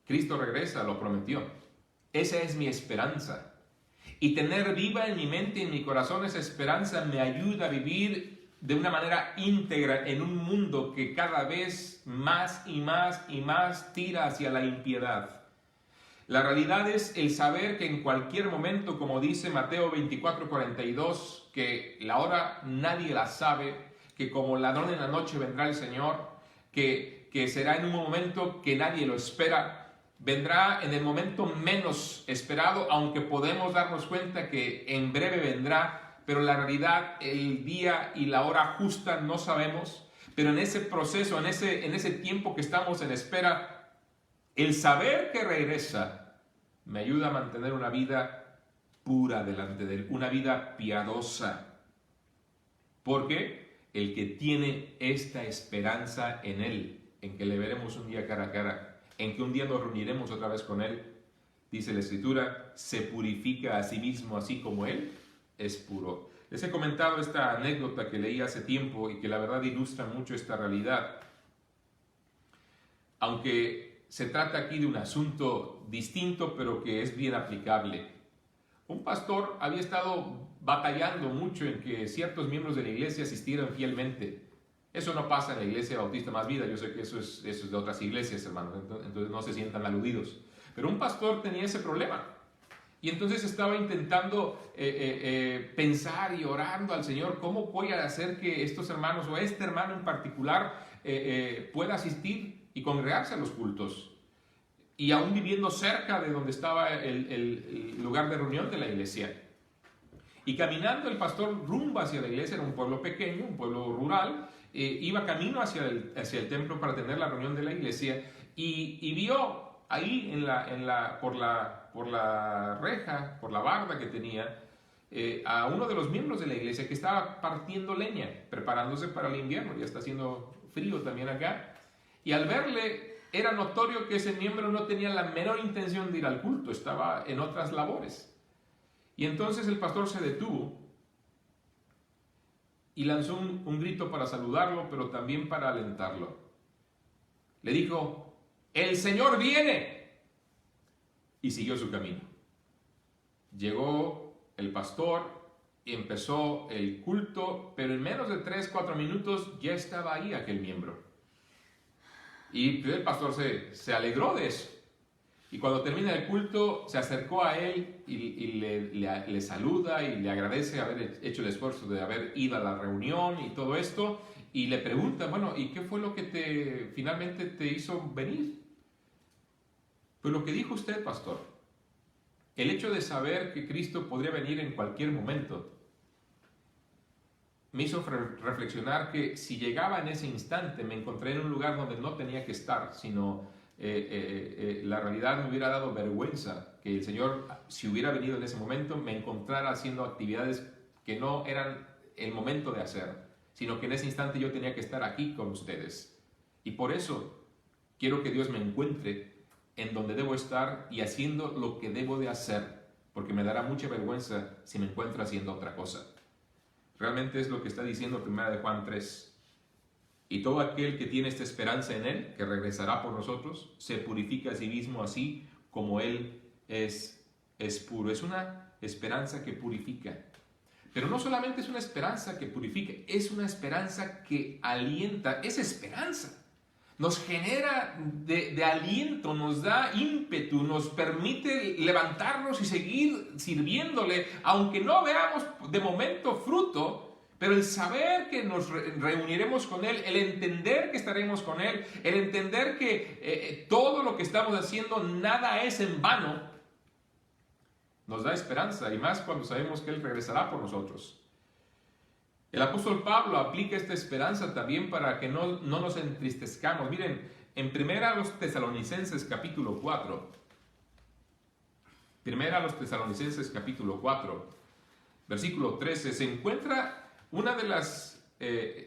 Cristo regresa, lo prometió. Esa es mi esperanza. Y tener viva en mi mente y en mi corazón esa esperanza me ayuda a vivir de una manera íntegra en un mundo que cada vez más y más y más tira hacia la impiedad. La realidad es el saber que en cualquier momento, como dice Mateo 24:42, que la hora nadie la sabe, que como ladrón en la noche vendrá el Señor, que será en un momento que nadie lo espera, vendrá en el momento menos esperado, aunque podemos darnos cuenta que en breve vendrá, pero la realidad, el día y la hora justa no sabemos. Pero en ese proceso, en ese tiempo que estamos en espera, el saber que regresa me ayuda a mantener una vida pura delante de Él, una vida piadosa. Porque el que tiene esta esperanza en Él, en que le veremos un día cara a cara, en que un día nos reuniremos otra vez con Él, dice la Escritura, se purifica a sí mismo así como Él es puro. Les he comentado esta anécdota que leí hace tiempo y que la verdad ilustra mucho esta realidad. Aunque se trata aquí de un asunto distinto, pero que es bien aplicable. Un pastor había estado batallando mucho en que ciertos miembros de la iglesia asistieran fielmente. Eso no pasa en la Iglesia Bautista Más Vida. Yo sé que eso es de otras iglesias, hermanos, entonces no se sientan aludidos. Pero un pastor tenía ese problema. Y entonces estaba intentando pensar y orando al Señor, ¿cómo voy a hacer que estos hermanos, o este hermano en particular, pueda asistir y congregarse a los cultos? Y aún viviendo cerca de donde estaba el lugar de reunión de la iglesia. Y caminando el pastor rumbo hacia la iglesia, era un pueblo pequeño, un pueblo rural, iba camino hacia el templo para tener la reunión de la iglesia y vio ahí por la reja, por la barda que tenía, a uno de los miembros de la iglesia que estaba partiendo leña, preparándose para el invierno. Ya está haciendo frío también acá. Y al verle, era notorio que ese miembro no tenía la menor intención de ir al culto, estaba en otras labores. Y entonces el pastor se detuvo y lanzó un grito para saludarlo, pero también para alentarlo. le dijo, el Señor viene, y siguió su camino. Llegó el pastor y empezó el culto, pero en menos de 3-4 minutos ya estaba ahí aquel miembro. Y el pastor se alegró de eso. Y cuando termina el culto, se acercó a él y le saluda y le agradece haber hecho el esfuerzo de haber ido a la reunión y todo esto. Y le pregunta, bueno, ¿y qué fue lo que finalmente te hizo venir? Pues lo que dijo usted, pastor. El hecho de saber que Cristo podría venir en cualquier momento me hizo reflexionar que si llegaba en ese instante me encontré en un lugar donde no tenía que estar, sino la realidad me hubiera dado vergüenza que el Señor, si hubiera venido en ese momento, me encontrara haciendo actividades que no eran el momento de hacer, sino que en ese instante yo tenía que estar aquí con ustedes. Y por eso quiero que Dios me encuentre en donde debo estar y haciendo lo que debo de hacer, porque me dará mucha vergüenza si me encuentro haciendo otra cosa. Realmente es lo que está diciendo 1 Juan 3. Y todo aquel que tiene esta esperanza en Él, que regresará por nosotros, se purifica a sí mismo así como Él es puro. Es una esperanza que purifica. Pero no solamente es una esperanza que purifica, es una esperanza que alienta. Es esperanza. Nos genera de aliento, nos da ímpetu, nos permite levantarnos y seguir sirviéndole, aunque no veamos de momento fruto, pero el saber que nos reuniremos con Él, el entender que estaremos con Él, el entender que todo lo que estamos haciendo, nada es en vano, nos da esperanza, y más cuando sabemos que Él regresará por nosotros. El apóstol Pablo aplica esta esperanza también para que no nos entristezcamos. Miren, en 1 Tesalonicenses capítulo 4, 1 Tesalonicenses capítulo 4, versículo 13, se encuentra una de las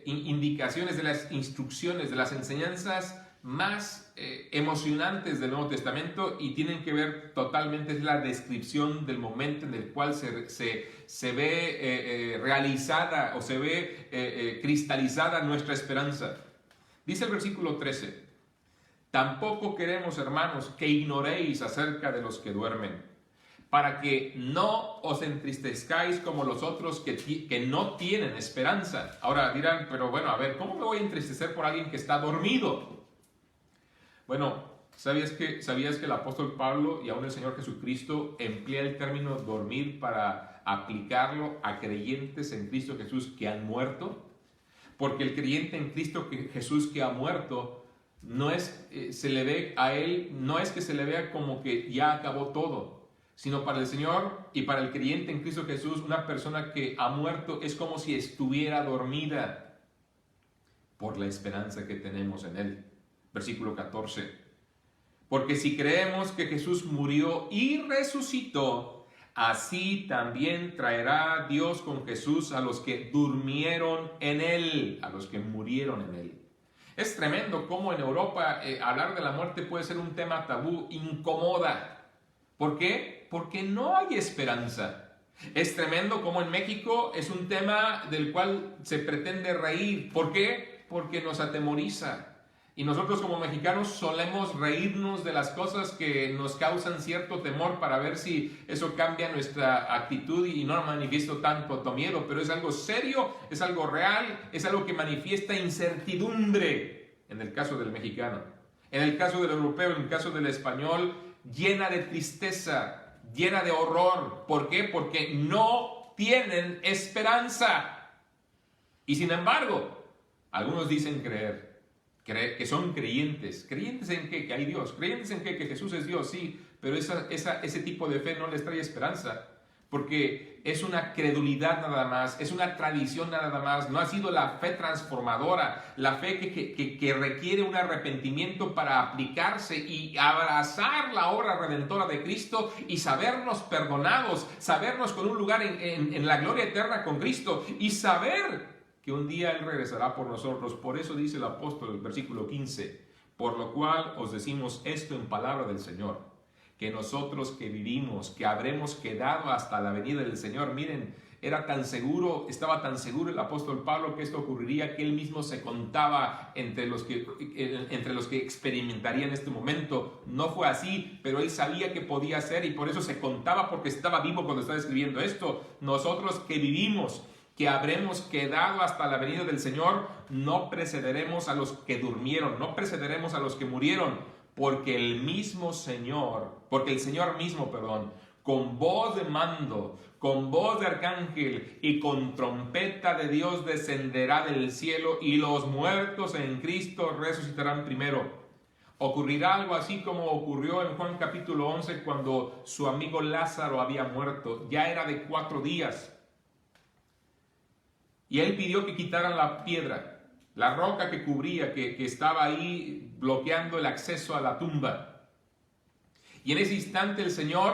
indicaciones, de las instrucciones, de las enseñanzas más emocionantes del Nuevo Testamento, y tienen que ver totalmente, es la descripción del momento en el cual se ve realizada o se ve cristalizada nuestra esperanza. Dice el versículo 13, tampoco queremos, hermanos, que ignoréis acerca de los que duermen, para que no os entristezcáis como los otros que no tienen esperanza. Ahora dirán, pero bueno, a ver, ¿cómo me voy a entristecer por alguien que está dormido? Bueno, ¿sabías que el apóstol Pablo y aún el Señor Jesucristo emplea el término dormir para aplicarlo a creyentes en Cristo Jesús que han muerto? Porque el creyente en Cristo Jesús que ha muerto, no es, se le ve a él, no es que se le vea como que ya acabó todo, sino para el Señor y para el creyente en Cristo Jesús, una persona que ha muerto es como si estuviera dormida por la esperanza que tenemos en Él. Versículo 14. Porque si creemos que Jesús murió y resucitó, así también traerá Dios con Jesús a los que durmieron en Él, a los que murieron en Él. Es tremendo cómo en Europa hablar de la muerte puede ser un tema tabú, incomoda. ¿Por qué? Porque no hay esperanza. Es tremendo cómo en México es un tema del cual se pretende reír. ¿Por qué? Porque nos atemoriza. Y nosotros como mexicanos solemos reírnos de las cosas que nos causan cierto temor para ver si eso cambia nuestra actitud y no manifiesto tanto miedo. Pero es algo serio, es algo real, es algo que manifiesta incertidumbre en el caso del mexicano. En el caso del europeo, en el caso del español, llena de tristeza, llena de horror. ¿Por qué? Porque no tienen esperanza. Y sin embargo, algunos dicen creer, que son creyentes. ¿Creyentes en qué? Que hay Dios. ¿Creyentes en qué? Que Jesús es Dios, sí. Pero ese tipo de fe no les trae esperanza. Porque es una credulidad nada más, es una tradición nada más, no ha sido la fe transformadora, la fe que requiere un arrepentimiento para aplicarse y abrazar la obra redentora de Cristo y sabernos perdonados, sabernos con un lugar en la gloria eterna con Cristo y saber que un día Él regresará por nosotros. Por eso dice el apóstol en el versículo 15, por lo cual os decimos esto en palabra del Señor, que nosotros que vivimos, que habremos quedado hasta la venida del Señor. Miren, era tan seguro, estaba tan seguro el apóstol Pablo que esto ocurriría, que él mismo se contaba entre los que experimentaría en este momento. No fue así, pero él sabía que podía ser y por eso se contaba, porque estaba vivo cuando estaba escribiendo esto. Nosotros que vivimos, que habremos quedado hasta la venida del Señor, no precederemos a los que durmieron, no precederemos a los que murieron, porque el Señor mismo, con voz de mando, con voz de arcángel y con trompeta de Dios descenderá del cielo, y los muertos en Cristo resucitarán primero. Ocurrirá algo así como ocurrió en Juan capítulo 11, cuando su amigo Lázaro había muerto. Ya era de 4 días. Y él pidió que quitaran la piedra, la roca que cubría, que estaba ahí bloqueando el acceso a la tumba. Y en ese instante el Señor,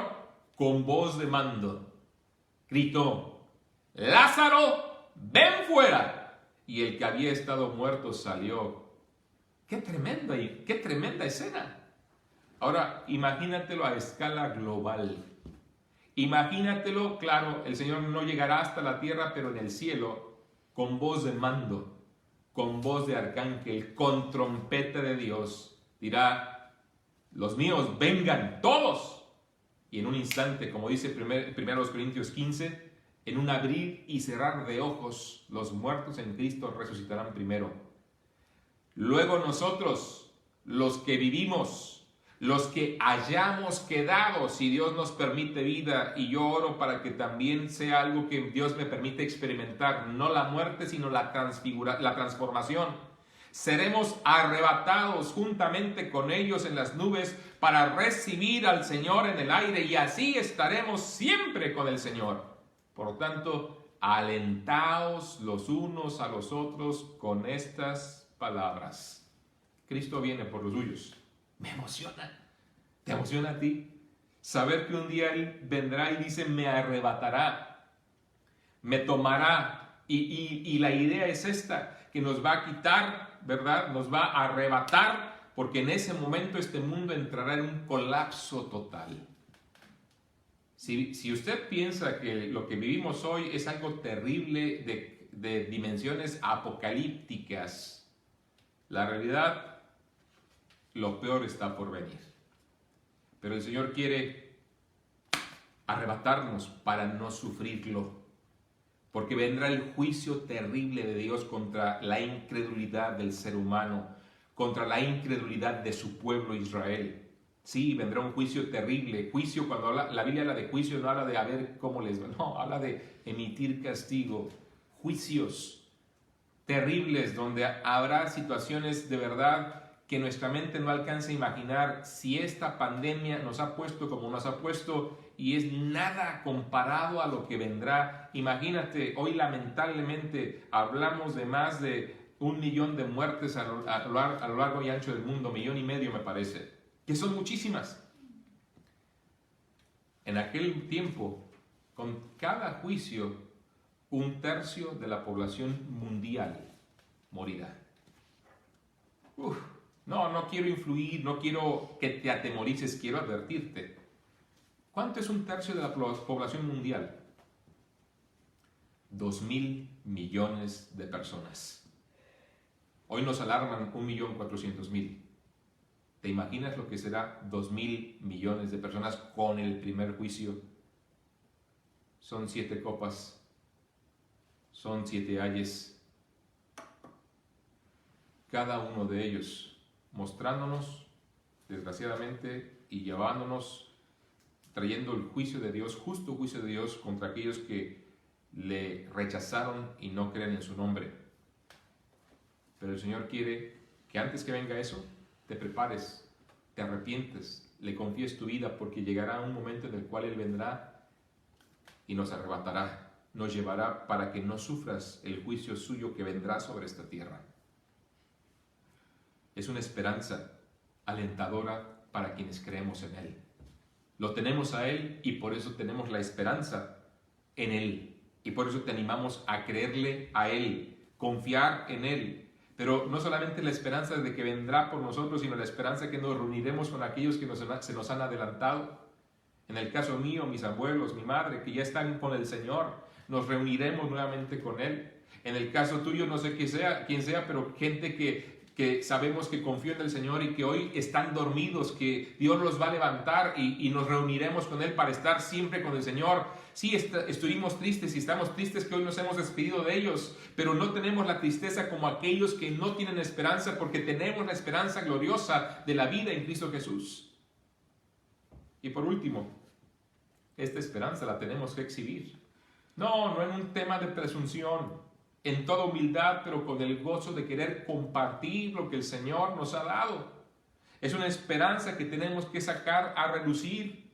con voz de mando, gritó: ¡Lázaro, ven fuera! Y el que había estado muerto salió. ¡Qué tremenda escena! Ahora, imagínatelo a escala global. Imagínatelo, claro, el Señor no llegará hasta la tierra, pero en el cielo, con voz de mando, con voz de arcángel, con trompeta de Dios, dirá: los míos, vengan todos. Y en un instante, como dice 1 Corintios 15, en un abrir y cerrar de ojos, los muertos en Cristo resucitarán primero. Luego nosotros, los que vivimos, los que hayamos quedado, si Dios nos permite vida, y yo oro para que también sea algo que Dios me permite experimentar, no la muerte, sino la transformación. Seremos arrebatados juntamente con ellos en las nubes para recibir al Señor en el aire, y así estaremos siempre con el Señor. Por tanto, alentaos los unos a los otros con estas palabras. Cristo viene por los suyos. Me emociona. ¿Te emociona a ti? Saber que un día Él vendrá y dice: me arrebatará, me tomará. Y la idea es esta, que nos va a quitar, ¿verdad? Nos va a arrebatar, porque en ese momento este mundo entrará en un colapso total. Si usted piensa que lo que vivimos hoy es algo terrible de dimensiones apocalípticas, la realidad, lo peor está por venir. Pero el Señor quiere arrebatarnos para no sufrirlo, porque vendrá el juicio terrible de Dios contra la incredulidad del ser humano, contra la incredulidad de su pueblo Israel. Sí, vendrá un juicio terrible. Juicio, cuando la Biblia habla de juicio, no habla de a ver cómo les va, no, habla de emitir castigo. Juicios terribles, donde habrá situaciones de verdad que nuestra mente no alcanza a imaginar. Si esta pandemia nos ha puesto como nos ha puesto, y es nada comparado a lo que vendrá. Imagínate, hoy lamentablemente hablamos de más de 1 millón de muertes a lo largo y ancho del mundo, 1,5 millones me parece, que son muchísimas. En aquel tiempo, con cada juicio, 1/3 de la población mundial morirá. No quiero influir, no quiero que te atemorices, quiero advertirte. ¿Cuánto es 1/3 de la población mundial? 2,000 millones de personas. Hoy nos alarman 1,400,000. ¿Te imaginas lo que será 2,000 millones de personas con el primer juicio? Son 7 copas, son 7 ayes, cada uno de ellos mostrándonos, desgraciadamente, y llevándonos, trayendo el juicio de Dios, justo juicio de Dios, contra aquellos que le rechazaron y no creen en su nombre. Pero el Señor quiere que antes que venga eso, te prepares, te arrepientes, le confíes tu vida, porque llegará un momento en el cual Él vendrá y nos arrebatará, nos llevará para que no sufras el juicio suyo que vendrá sobre esta tierra. Es una esperanza alentadora para quienes creemos en Él. Lo tenemos a Él y por eso tenemos la esperanza en Él. Y por eso te animamos a creerle a Él, confiar en Él. Pero no solamente la esperanza de que vendrá por nosotros, sino la esperanza que nos reuniremos con aquellos que se nos han adelantado. En el caso mío, mis abuelos, mi madre, que ya están con el Señor. nos reuniremos nuevamente con Él. En el caso tuyo, no sé quién sea, pero gente que sabemos que confió en el Señor y que hoy están dormidos, que Dios los va a levantar y nos reuniremos con Él para estar siempre con el Señor. Sí, estuvimos tristes y estamos tristes que hoy nos hemos despedido de ellos, pero no tenemos la tristeza como aquellos que no tienen esperanza, porque tenemos la esperanza gloriosa de la vida en Cristo Jesús. Y por último, esta esperanza la tenemos que exhibir. No en un tema de presunción, en toda humildad, pero con el gozo de querer compartir lo que el Señor nos ha dado. Es una esperanza que tenemos que sacar a relucir.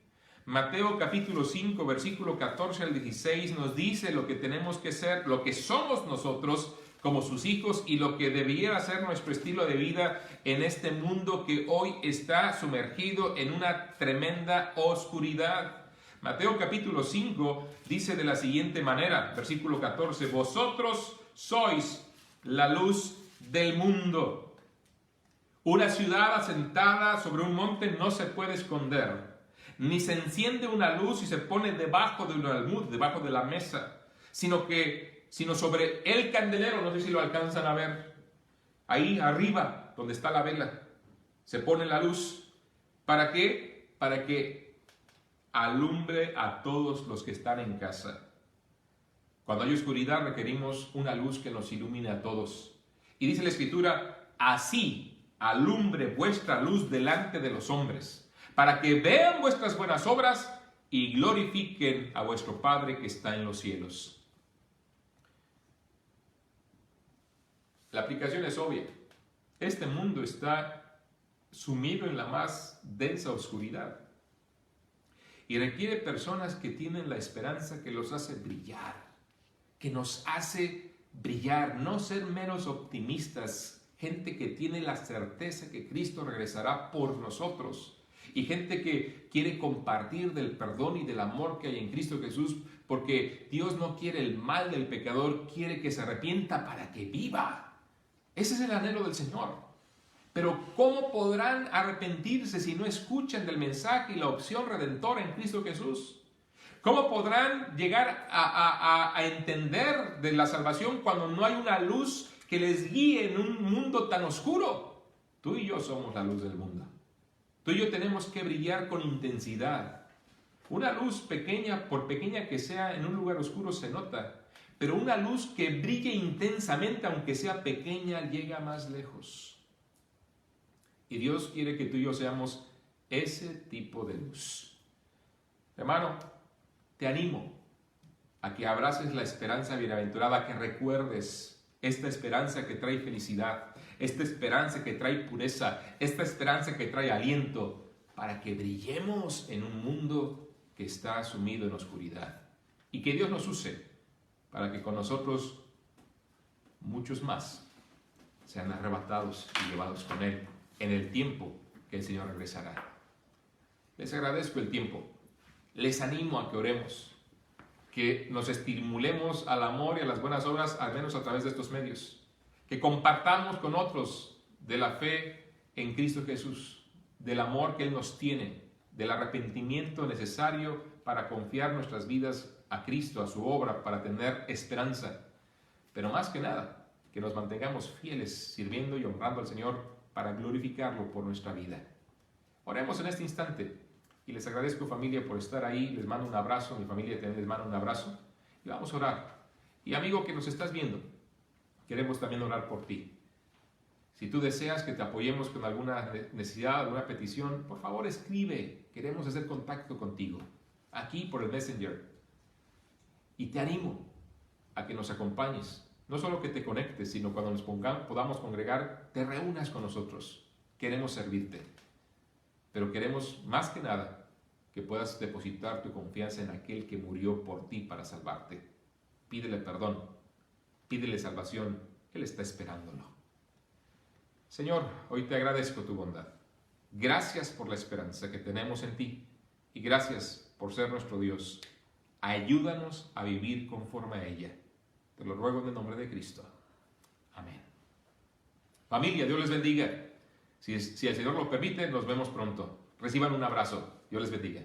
Mateo capítulo 5, versículo 14 al 16 nos dice lo que tenemos que ser, lo que somos nosotros como sus hijos y lo que debiera ser nuestro estilo de vida en este mundo que hoy está sumergido en una tremenda oscuridad. Mateo capítulo 5 dice de la siguiente manera, versículo 14, vosotros sois la luz del mundo. Una ciudad asentada sobre un monte no se puede esconder, ni se enciende una luz y se pone debajo de un almud, debajo de la mesa, sino sobre el candelero, no sé si lo alcanzan a ver, ahí arriba donde está la vela, se pone la luz. ¿Para qué? Para que alumbre a todos los que están en casa. Cuando hay oscuridad requerimos una luz que nos ilumine a todos. Y dice la Escritura, así alumbre vuestra luz delante de los hombres, para que vean vuestras buenas obras y glorifiquen a vuestro Padre que está en los cielos. La aplicación es obvia. Este mundo está sumido en la más densa oscuridad y requiere personas que tienen la esperanza que los hace brillar, que nos hace brillar, no ser meros optimistas, gente que tiene la certeza que Cristo regresará por nosotros y gente que quiere compartir del perdón y del amor que hay en Cristo Jesús, porque Dios no quiere el mal del pecador, quiere que se arrepienta para que viva. Ese es el anhelo del Señor. Pero ¿cómo podrán arrepentirse si no escuchan del mensaje y la opción redentora en Cristo Jesús? ¿Cómo podrán llegar a entender de la salvación cuando no hay una luz que les guíe en un mundo tan oscuro? Tú y yo somos la luz del mundo. Tú y yo tenemos que brillar con intensidad. Una luz pequeña, por pequeña que sea, en un lugar oscuro se nota. Pero una luz que brille intensamente, aunque sea pequeña, llega más lejos. Y Dios quiere que tú y yo seamos ese tipo de luz. Hermano, te animo a que abraces la esperanza bienaventurada, a que recuerdes esta esperanza que trae felicidad, esta esperanza que trae pureza, esta esperanza que trae aliento, para que brillemos en un mundo que está sumido en oscuridad. Y que Dios nos use para que con nosotros muchos más sean arrebatados y llevados con Él en el tiempo que el Señor regresará. Les agradezco el tiempo. Les animo a que oremos, que nos estimulemos al amor y a las buenas obras, al menos a través de estos medios, que compartamos con otros de la fe en Cristo Jesús, del amor que Él nos tiene, del arrepentimiento necesario para confiar nuestras vidas a Cristo, a su obra, para tener esperanza. Pero más que nada, que nos mantengamos fieles, sirviendo y honrando al Señor para glorificarlo por nuestra vida. Oremos en este instante. Y les agradezco, familia, por estar ahí. Les mando un abrazo, mi familia también les manda un abrazo. Y vamos a orar. Y amigo que nos estás viendo, queremos también orar por ti. Si tú deseas que te apoyemos con alguna necesidad, alguna petición, por favor escribe. Queremos hacer contacto contigo, aquí por el Messenger. Y te animo a que nos acompañes. No solo que te conectes, sino cuando nos podamos congregar, te reúnas con nosotros. Queremos servirte. Pero queremos más que nada que puedas depositar tu confianza en aquel que murió por ti para salvarte. Pídele perdón, pídele salvación, Él está esperándolo. Señor, hoy te agradezco tu bondad. Gracias por la esperanza que tenemos en ti y gracias por ser nuestro Dios. Ayúdanos a vivir conforme a ella. Te lo ruego en el nombre de Cristo. Amén. Familia, Dios les bendiga. Si el Señor lo permite, nos vemos pronto. Reciban un abrazo. Dios les bendiga.